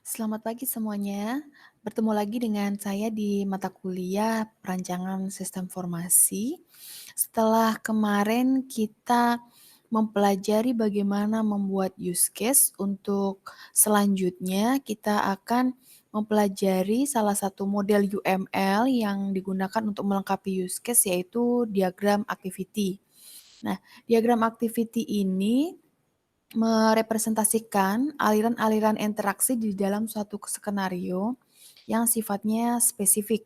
Selamat pagi semuanya. Bertemu lagi dengan saya di mata kuliah Perancangan Sistem Informasi. Setelah kemarin kita mempelajari bagaimana membuat use case, untuk selanjutnya kita akan mempelajari salah satu model UML yang digunakan untuk melengkapi use case, yaitu diagram activity. Nah, diagram activity ini merepresentasikan aliran-aliran interaksi di dalam suatu skenario yang sifatnya spesifik.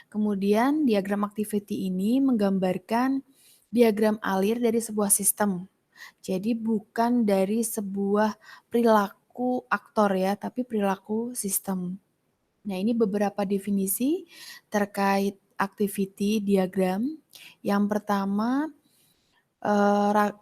Kemudian diagram activity ini menggambarkan diagram alir dari sebuah sistem. Jadi bukan dari sebuah perilaku aktor ya, tapi perilaku sistem. Nah, ini beberapa definisi terkait activity diagram. Yang pertama, eee, ra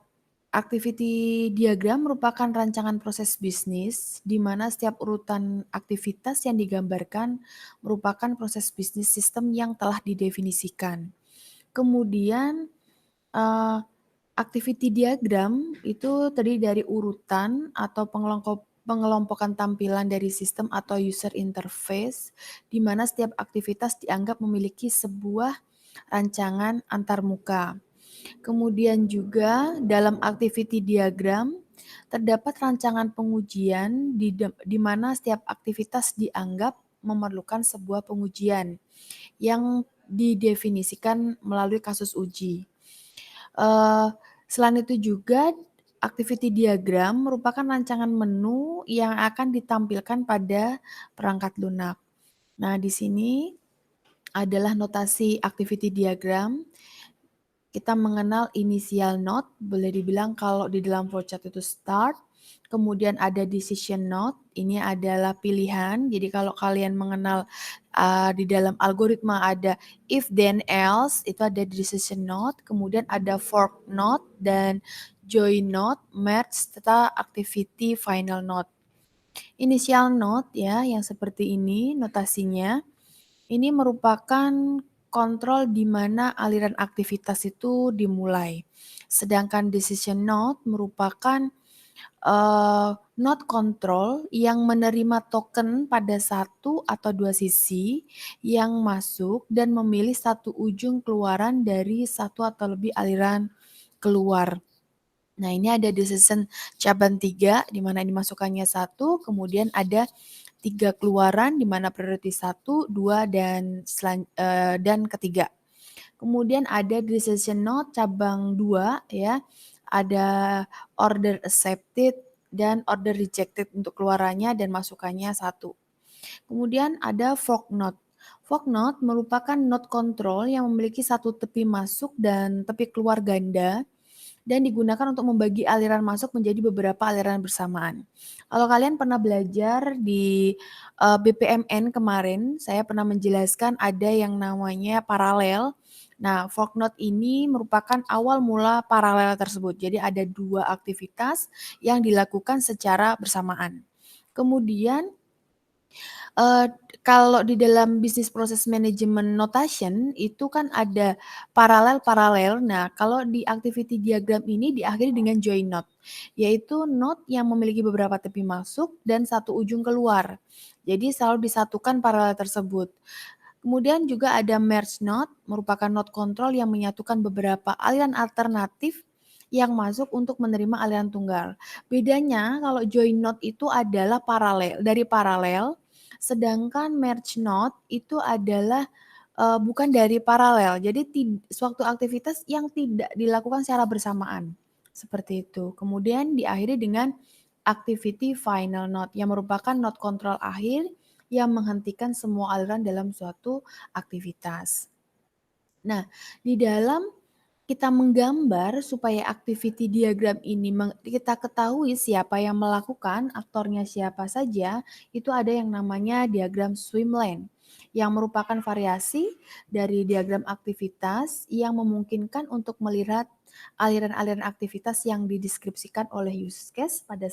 activity diagram merupakan rancangan proses bisnis, di mana setiap urutan aktivitas yang digambarkan merupakan proses bisnis sistem yang telah didefinisikan. Kemudian, eee, activity diagram itu terdiri dari urutan atau pengelompokan tampilan dari sistem atau user interface, di mana setiap aktivitas dianggap memiliki sebuah rancangan antarmuka. Kemudian juga dalam activity diagram terdapat rancangan pengujian di mana setiap aktivitas dianggap memerlukan sebuah pengujian yang didefinisikan melalui kasus uji. Eee, Selain itu juga activity diagram merupakan rancangan menu yang akan ditampilkan pada perangkat lunak. Nah, di sini adalah notasi activity diagram. Kita mengenal initial node, boleh dibilang kalau di dalam flowchart itu start, kemudian ada decision node, ini adalah pilihan. Jadi kalau kalian mengenal di dalam algoritma ada if then else, itu ada decision node, kemudian ada fork node dan join node, merge serta activity final node. Initial node ya yang seperti ini notasinya. Ini merupakan kontrol di mana aliran aktivitas itu dimulai. Sedangkan decision node merupakan node control yang menerima token pada satu atau dua sisi yang masuk dan memilih satu ujung keluaran dari satu atau lebih aliran keluar. Nah, ini ada decision cabang 3 di mana dimasukkannya 1, kemudian ada 3 keluaran di mana priority 1, 2, dan ketiga. Kemudian ada decision node cabang 2 ya, ada order accepted dan order rejected untuk keluarannya dan masukannya 1. Kemudian ada fork node. Fork node merupakan node control yang memiliki satu tepi masuk dan tepi keluar ganda dan digunakan untuk membagi aliran masuk menjadi beberapa aliran bersamaan. Kalau kalian pernah belajar di BPMN kemarin, saya pernah menjelaskan ada yang namanya paralel. Nah, fork node ini merupakan awal mula paralel tersebut. Jadi ada 2 aktivitas yang dilakukan secara bersamaan. Kemudian Eee, kalau di dalam bisnis proses manajemen notation, itu kan ada paralel-paralel. Nah, kalau di activity diagram ini diakhiri dengan join node, yaitu node yang memiliki beberapa tepi masuk dan satu ujung keluar. Jadi selalu disatukan paralel tersebut. Kemudian juga ada merge node, merupakan node kontrol yang menyatukan beberapa aliran alternatif yang masuk untuk menerima aliran tunggal. Bedanya kalau join node itu adalah paralel, sedangkan merge node itu adalah, bukan dari paralel. Jadi suatu aktivitas yang tidak dilakukan secara bersamaan, seperti itu. Kemudian diakhiri dengan activity final node yang merupakan node kontrol akhir yang menghentikan semua aliran dalam suatu aktivitas. Nah, di dalam kita menggambar supaya activity diagram ini kita ketahui siapa yang melakukan, aktornya siapa saja, itu ada yang namanya diagram swimlane, yang merupakan variasi dari diagram aktivitas yang memungkinkan untuk melihat aliran-aliran aktivitas yang dideskripsikan oleh use case pada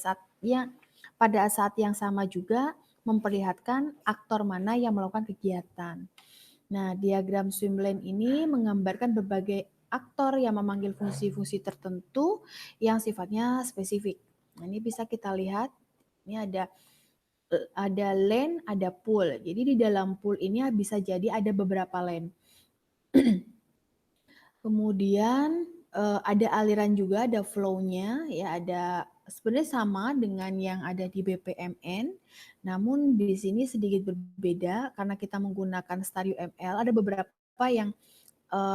saat yang sama juga memperlihatkan aktor mana yang melakukan kegiatan. Nah, diagram swimlane ini menggambarkan berbagai aktor yang memanggil fungsi-fungsi tertentu yang sifatnya spesifik. Nah, ini bisa kita lihat, ini ada ada lane, ada pool. Jadi di dalam pool ini bisa jadi ada beberapa lane. Kemudian ada aliran juga, ada flow-nya, ya ada sebenarnya sama dengan yang ada di BPMN, namun di sini sedikit berbeda karena kita menggunakan Stario ML. Ada beberapa yang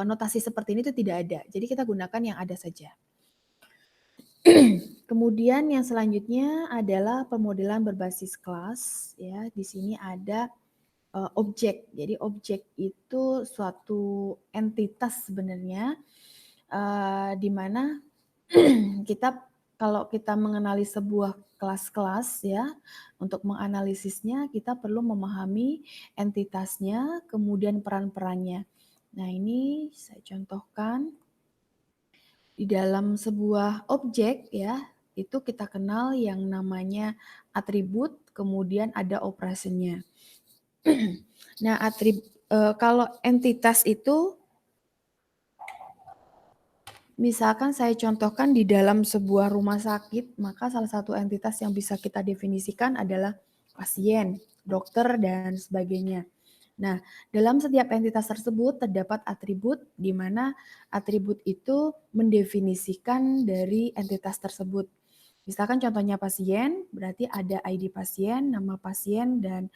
notasi seperti ini itu tidak ada, jadi kita gunakan yang ada saja. Kemudian yang selanjutnya adalah pemodelan berbasis kelas, ya. Di sini ada objek. Jadi objek itu suatu entitas sebenarnya, di mana kita kalau kita mengenali sebuah kelas-kelas ya, untuk menganalisisnya kita perlu memahami entitasnya, kemudian peran-perannya. Nah, ini saya contohkan di dalam sebuah objek ya, itu kita kenal yang namanya atribut, kemudian ada operasinya. Nah, kalau entitas itu misalkan saya contohkan di dalam sebuah rumah sakit, maka salah satu entitas yang bisa kita definisikan adalah pasien, dokter, dan sebagainya. Nah, dalam setiap entitas tersebut terdapat atribut di mana atribut itu mendefinisikan dari entitas tersebut. Misalkan contohnya pasien, berarti ada ID pasien, nama pasien, dan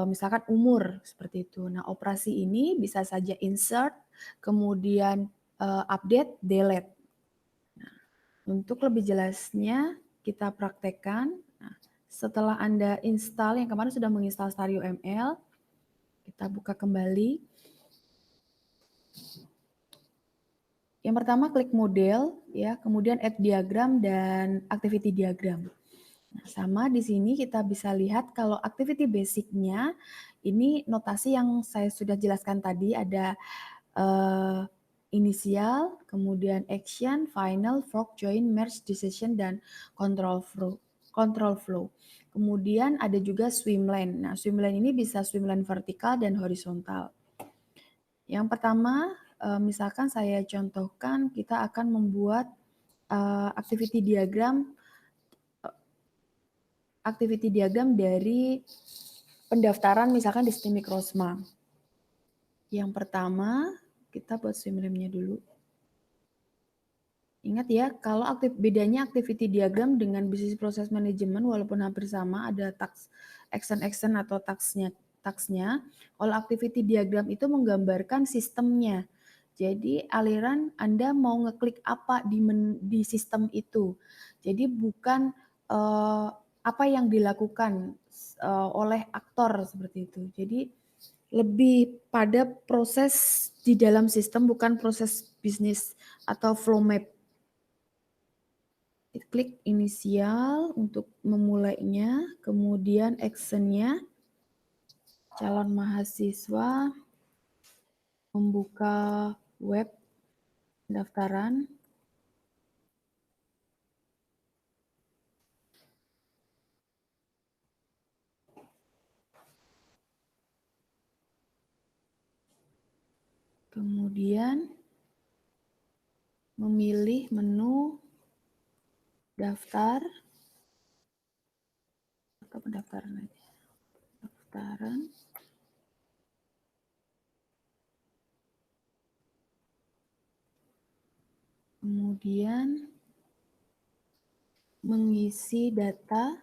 misalkan umur, seperti itu. Nah, operasi ini bisa saja insert, kemudian update, delete. Nah, untuk lebih jelasnya kita praktekkan. Nah, setelah Anda install, yang kemarin sudah menginstal Stario ML, kita buka kembali. Yang pertama klik model, ya, kemudian add diagram dan activity diagram. Nah, sama di sini kita bisa lihat kalau activity basic-nya ini notasi yang saya sudah jelaskan tadi, ada inisial, kemudian action, final, fork, join, merge, decision, dan control flow. Kemudian ada juga swimlane. Nah, swimlane ini bisa swimlane vertikal dan horizontal. Yang pertama, misalkan saya contohkan kita akan membuat activity diagram dari pendaftaran misalkan di Sistemik Rosma. Yang pertama, kita buat swimlane-nya dulu. Ingat ya, kalau bedanya activity diagram dengan business process management walaupun hampir sama, ada action atau tasknya. Kalau activity diagram itu menggambarkan sistemnya. Jadi aliran Anda mau ngeklik apa di sistem itu. Jadi bukan apa yang dilakukan oleh aktor seperti itu. Jadi lebih pada proses di dalam sistem, bukan proses bisnis atau flow map. Klik inisial untuk memulainya, kemudian actionnya, calon mahasiswa, membuka web pendaftaran, kemudian memilih menu daftar atau pendaftaran aja. Pendaftaran. Kemudian mengisi data.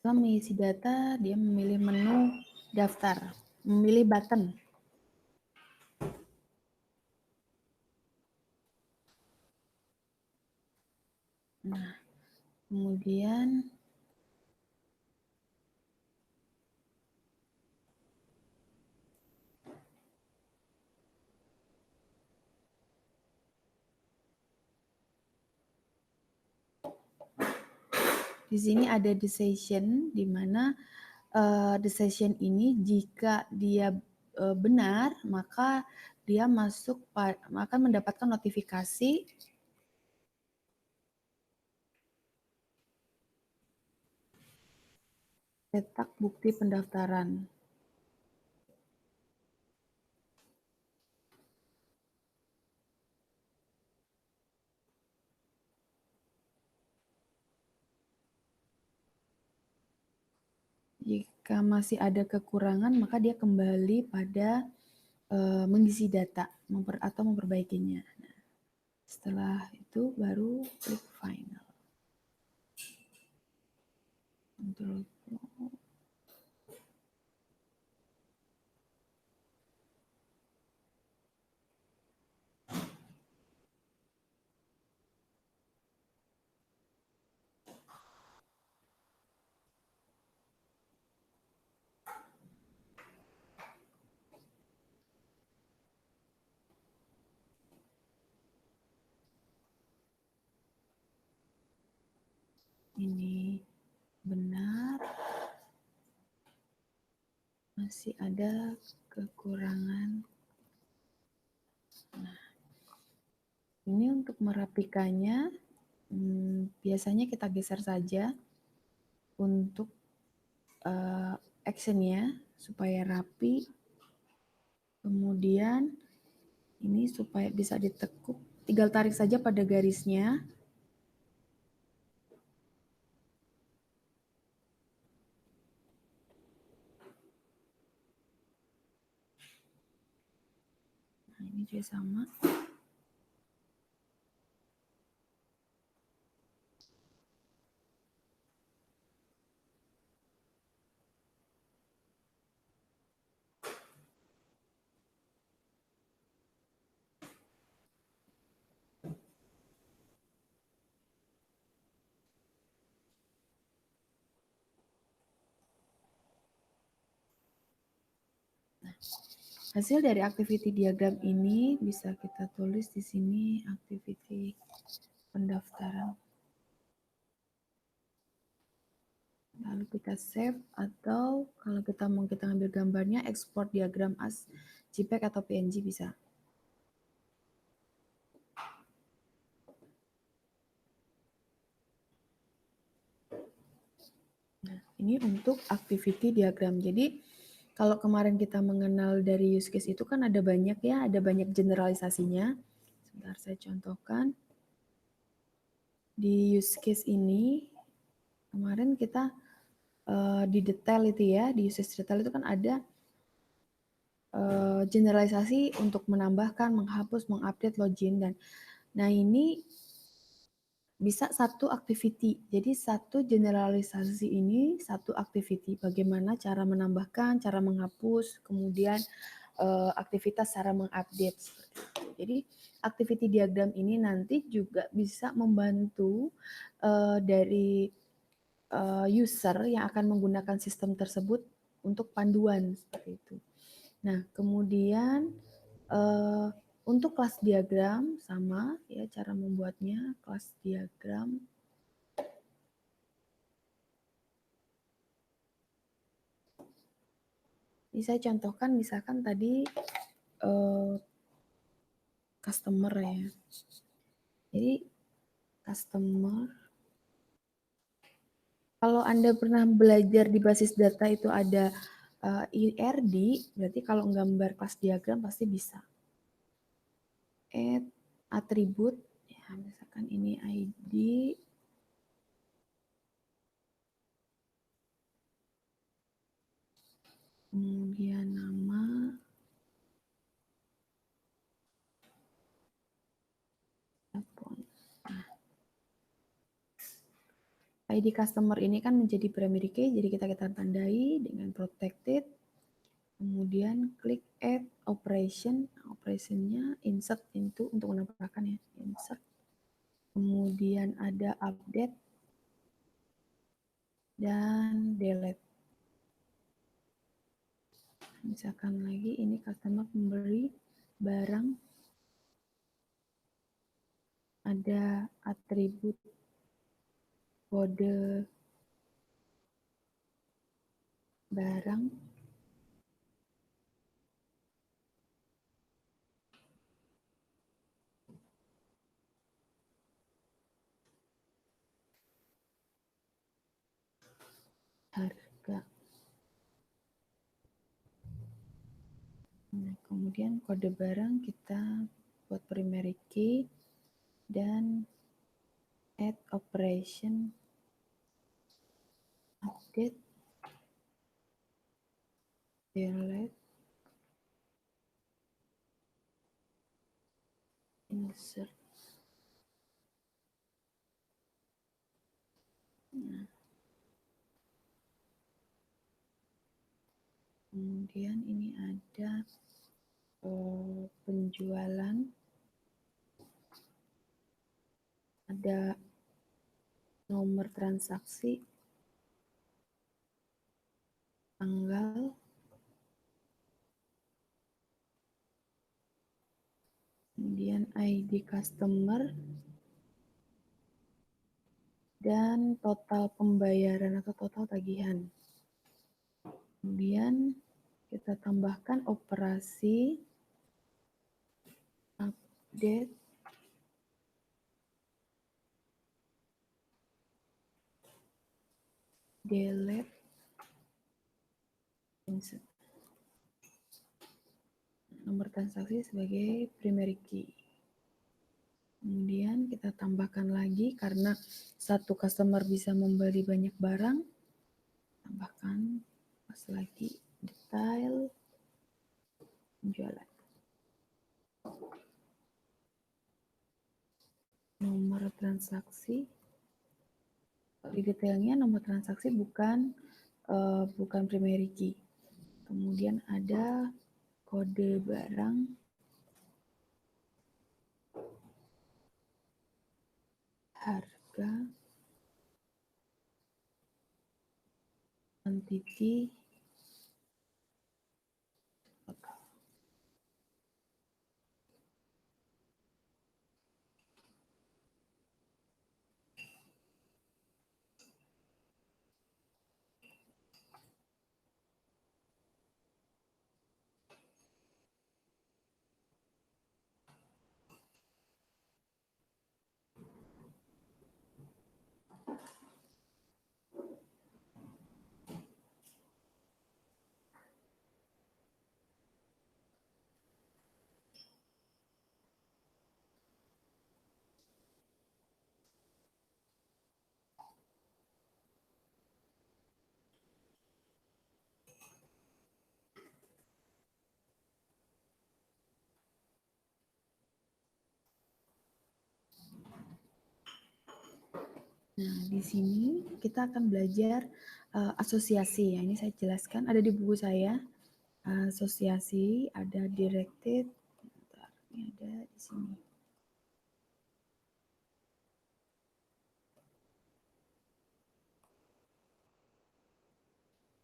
Setelah mengisi data, dia memilih menu daftar, memilih button. Nah, kemudian di sini ada decision, di mana decision ini jika dia benar, maka dia akan mendapatkan notifikasi cetak bukti pendaftaran. Jika masih ada kekurangan, maka dia kembali pada mengisi data atau memperbaikinya. Nah, setelah itu baru klik final. Control. Ini benar, masih ada kekurangan. Nah, ini untuk merapikannya, biasanya kita geser saja untuk actionnya supaya rapi. Kemudian ini supaya bisa ditekuk, tinggal tarik saja pada garisnya. Nah, ini juga sama. Hasil dari activity diagram ini bisa kita tulis di sini activity pendaftaran. Lalu kita save, atau kalau kita mau kita ambil gambarnya, export diagram as JPEG atau PNG bisa. Nah, ini untuk activity diagram. Jadi kalau kemarin kita mengenal dari use case itu kan ada banyak ya, ada banyak generalisasinya. Sebentar saya contohkan. Di use case ini, kemarin kita di detail itu ya, di usage detail itu kan ada generalisasi untuk menambahkan, menghapus, mengupdate login. Dan nah ini bisa satu activity. Jadi satu generalisasi ini satu activity. Bagaimana cara menambahkan, cara menghapus, kemudian aktivitas cara mengupdate. Jadi activity diagram ini nanti juga bisa membantu dari user yang akan menggunakan sistem tersebut untuk panduan seperti itu. Nah, kemudian untuk kelas diagram sama ya cara membuatnya. Kelas diagram ini saya contohkan misalkan tadi customer ya. Jadi customer, kalau Anda pernah belajar di basis data itu ada IRD, berarti kalau gambar kelas diagram pasti bisa. Add atribut, ya misalkan ini ID, kemudian nama, telepon. Nah, ID customer ini kan menjadi primary key, jadi kita tandai dengan protected. Kemudian klik add operation, operationnya insert into untuk menambahkan ya, insert. Kemudian ada update dan delete. Misalkan lagi ini customer memberi barang, ada atribut kode barang, harga. Nah, kemudian kode barang kita buat primary key dan add operation update delete, insert. Nah, kemudian ini ada penjualan, ada nomor transaksi, tanggal, kemudian ID customer, dan total pembayaran atau total tagihan. Kemudian kita tambahkan operasi update delete insert nomor transaksi sebagai primary key. Kemudian kita tambahkan lagi karena satu customer bisa membeli banyak barang, tambahkan pas lagi detail penjualan. Nomor transaksi, di detailnya nomor transaksi bukan primary key. Kemudian ada kode barang, harga, quantity, total. Nah, di sini kita akan belajar asosiasi. Ya, ini saya jelaskan, ada di buku saya. Asosiasi, ada directed, ini ada di sini.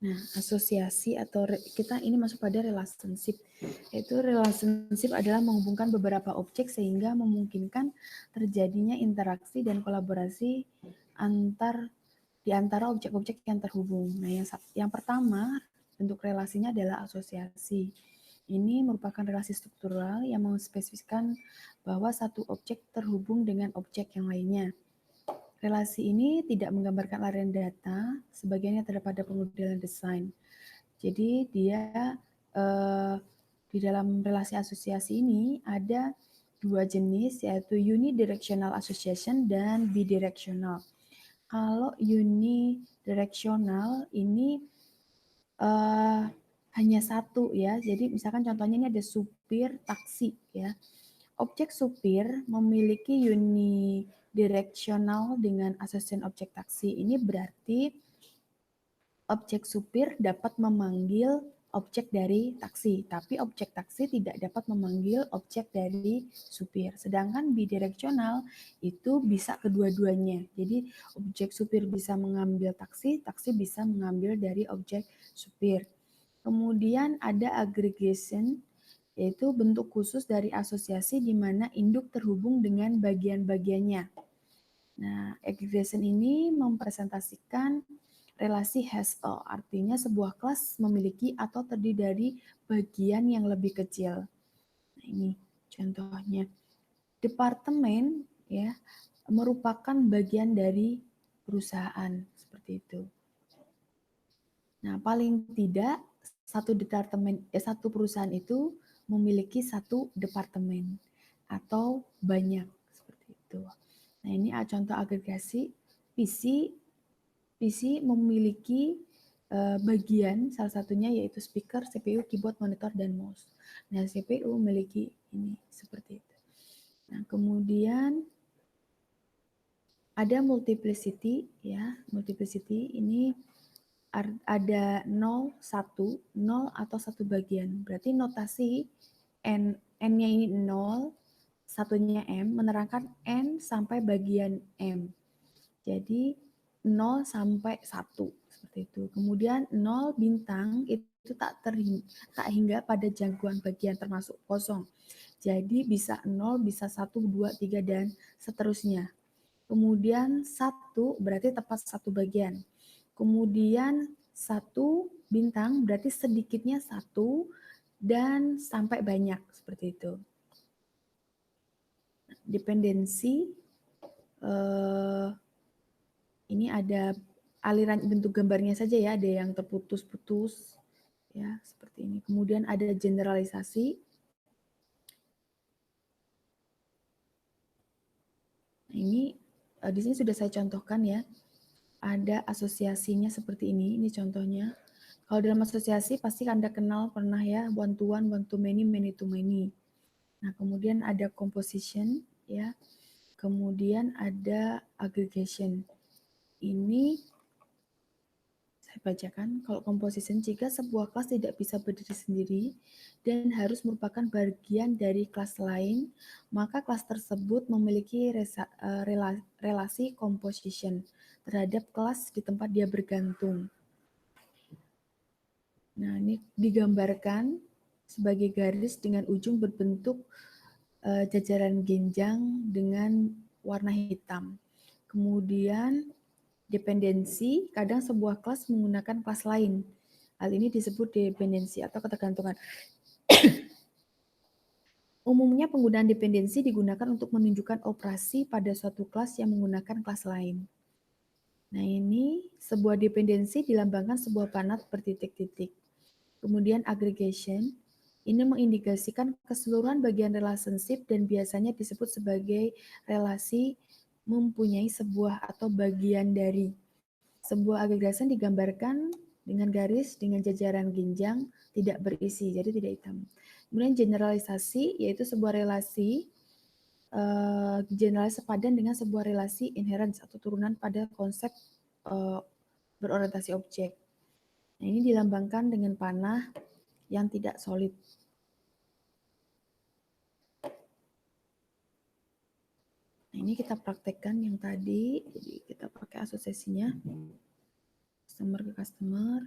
Nah, asosiasi atau kita ini masuk pada relationship. Yaitu relationship adalah menghubungkan beberapa objek sehingga memungkinkan terjadinya interaksi dan kolaborasi di antara objek-objek yang terhubung. Nah, yang pertama bentuk relasinya adalah asosiasi. Ini merupakan relasi struktural yang mengspesifikasikan bahwa satu objek terhubung dengan objek yang lainnya. Relasi ini tidak menggambarkan larian data, sebagiannya terdapat pada pemodelan desain. Jadi dia di dalam relasi asosiasi ini ada dua jenis, yaitu unidirectional association dan bidirectional. Kalau unidirectional ini hanya satu ya, jadi misalkan contohnya ini ada supir taksi ya. Objek supir memiliki unidirectional dengan association objek taksi. Ini berarti objek supir dapat memanggil objek dari taksi, tapi objek taksi tidak dapat memanggil objek dari supir. Sedangkan bidirectional itu bisa kedua-duanya. Jadi objek supir bisa mengambil taksi, taksi bisa mengambil dari objek supir. Kemudian ada aggregation, yaitu bentuk khusus dari asosiasi di mana induk terhubung dengan bagian-bagiannya. Nah, aggregation ini mempresentasikan relasi has-a, artinya sebuah kelas memiliki atau terdiri dari bagian yang lebih kecil. Nah, ini contohnya. Departemen ya merupakan bagian dari perusahaan seperti itu. Nah, paling tidak satu perusahaan itu memiliki satu departemen atau banyak seperti itu. Nah, ini contoh agregasi. PC memiliki bagian, salah satunya yaitu speaker, CPU, keyboard, monitor, dan mouse. Nah, CPU memiliki ini seperti itu. Nah, kemudian ada multiplicity ya. Multiplicity ini ada 0, 1, 0 atau satu bagian. Berarti notasi n-nya ini 0, satunya m, menerangkan n sampai bagian m. Jadi 0 sampai 1 seperti itu. Kemudian 0 bintang itu tak hingga pada jangkauan bagian termasuk kosong. Jadi bisa 0, bisa 1, 2, 3 dan seterusnya. Kemudian 1 berarti tepat satu bagian. Kemudian 1 bintang berarti sedikitnya 1 dan sampai banyak seperti itu. Dependensi ini ada aliran bentuk gambarnya saja ya, ada yang terputus-putus ya seperti ini. Kemudian ada generalisasi. Nah, ini di sini sudah saya contohkan ya. Ada asosiasinya seperti ini contohnya. Kalau dalam asosiasi pasti Anda kenal pernah ya one to one to many, many to many. Nah, kemudian ada composition ya. Kemudian ada aggregation. Ini saya bacakan, kalau composition jika sebuah kelas tidak bisa berdiri sendiri dan harus merupakan bagian dari kelas lain, maka kelas tersebut memiliki relasi composition terhadap kelas di tempat dia bergantung. Nah, ini digambarkan sebagai garis dengan ujung berbentuk jajaran genjang dengan warna hitam. Kemudian dependensi, kadang sebuah kelas menggunakan kelas lain. Hal ini disebut dependensi atau ketergantungan. Umumnya penggunaan dependensi digunakan untuk menunjukkan operasi pada suatu kelas yang menggunakan kelas lain. Nah, ini sebuah dependensi dilambangkan sebuah panah bertitik-titik. Kemudian aggregation, ini mengindikasikan keseluruhan bagian relationship dan biasanya disebut sebagai relasi mempunyai sebuah atau bagian dari. Sebuah agregasi digambarkan dengan garis dengan jajaran genjang tidak berisi, jadi tidak hitam. Kemudian generalisasi, yaitu sebuah relasi generalis sepadan dengan sebuah relasi inherent atau turunan pada konsep berorientasi objek. Nah, ini dilambangkan dengan panah yang tidak solid. Nah, ini kita praktekkan yang tadi, jadi kita pakai asosiasinya, customer ke customer.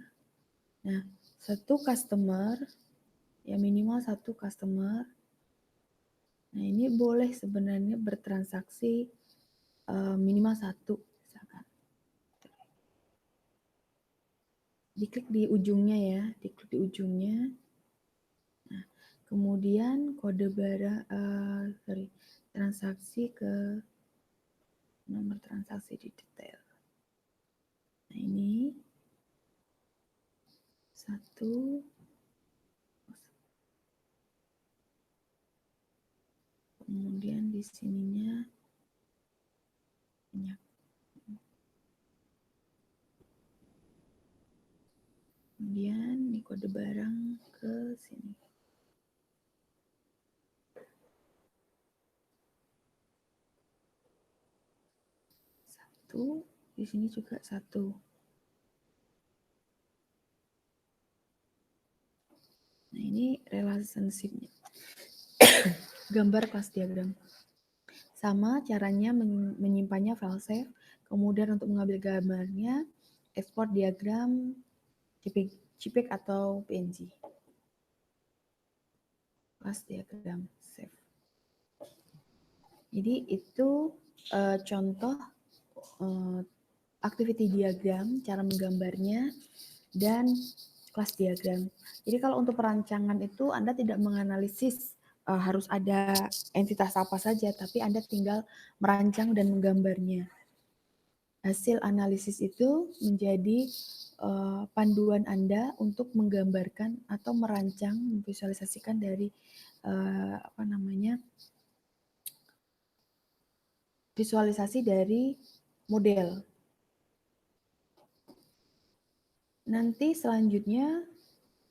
Nah, satu customer, ya minimal satu customer. Nah, ini boleh sebenarnya bertransaksi minimal satu, misalkan. Diklik di ujungnya ya, diklik di ujungnya. Nah, kemudian kode transaksi ke nomor transaksi di detail. Nah, ini satu, kemudian di sininya banyak. Kemudian ini kode barang ke sini. Satu, di sini juga satu. Nah, ini relationship-nya. Gambar kelas diagram. Sama caranya menyimpannya file save, kemudian untuk mengambil gambarnya, ekspor diagram JPEG atau PNG. Kelas diagram save. Jadi itu contoh activity diagram, cara menggambarnya, dan kelas diagram. Jadi kalau untuk perancangan itu Anda tidak menganalisis harus ada entitas apa saja, tapi Anda tinggal merancang dan menggambarnya. Hasil analisis itu menjadi panduan Anda untuk menggambarkan atau merancang, memvisualisasikan dari visualisasi dari model. Nanti selanjutnya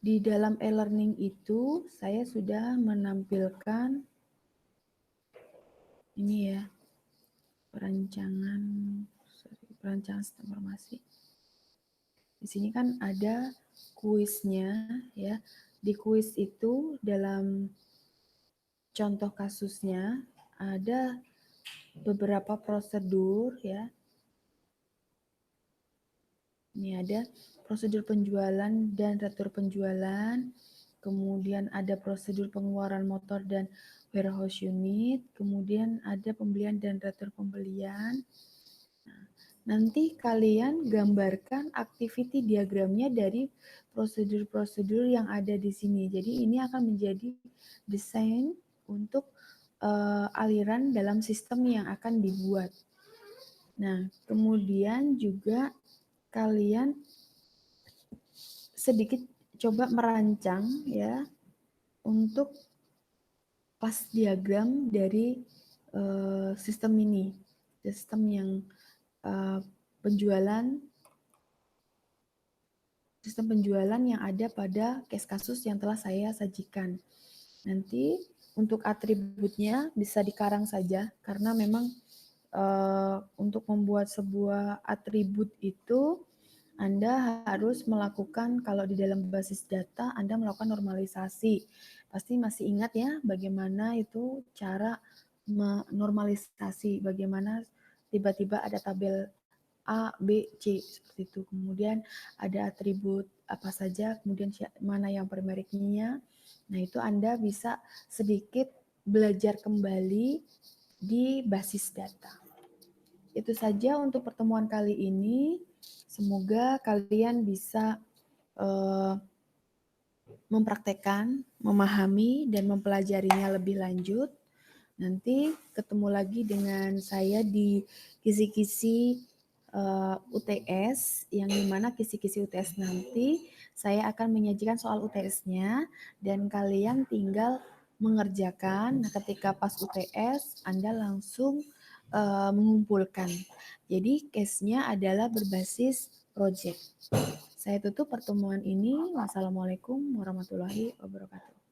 di dalam e-learning itu saya sudah menampilkan ini ya, perancangan sistem informasi. Di sini kan ada kuisnya ya. Di kuis itu dalam contoh kasusnya ada beberapa prosedur ya. Ini ada prosedur penjualan dan retur penjualan, kemudian ada prosedur pengeluaran motor dan warehouse unit, kemudian ada pembelian dan retur pembelian. Nah, nanti kalian gambarkan activity diagramnya dari prosedur-prosedur yang ada di sini. Jadi ini akan menjadi desain untuk aliran dalam sistem yang akan dibuat. Nah, kemudian juga kalian sedikit coba merancang ya untuk kelas diagram dari sistem ini, sistem yang penjualan yang ada pada case kasus yang telah saya sajikan. Nanti untuk atributnya bisa dikarang saja karena memang untuk membuat sebuah atribut itu Anda harus melakukan, kalau di dalam basis data, Anda melakukan normalisasi. Pasti masih ingat ya bagaimana itu cara menormalisasi, bagaimana tiba-tiba ada tabel A, B, C, seperti itu. Kemudian ada atribut apa saja, kemudian mana yang primary key-nya. Nah, itu Anda bisa sedikit belajar kembali di basis data. Itu saja untuk pertemuan kali ini. Semoga kalian bisa mempraktekkan, memahami, dan mempelajarinya lebih lanjut. Nanti ketemu lagi dengan saya di kisi-kisi UTS, yang dimana kisi-kisi UTS nanti saya akan menyajikan soal UTS-nya, dan kalian tinggal mengerjakan. Nah, ketika pas UTS, Anda langsung mengumpulkan. Jadi case-nya adalah berbasis project. Saya tutup pertemuan ini. Wassalamualaikum warahmatullahi wabarakatuh.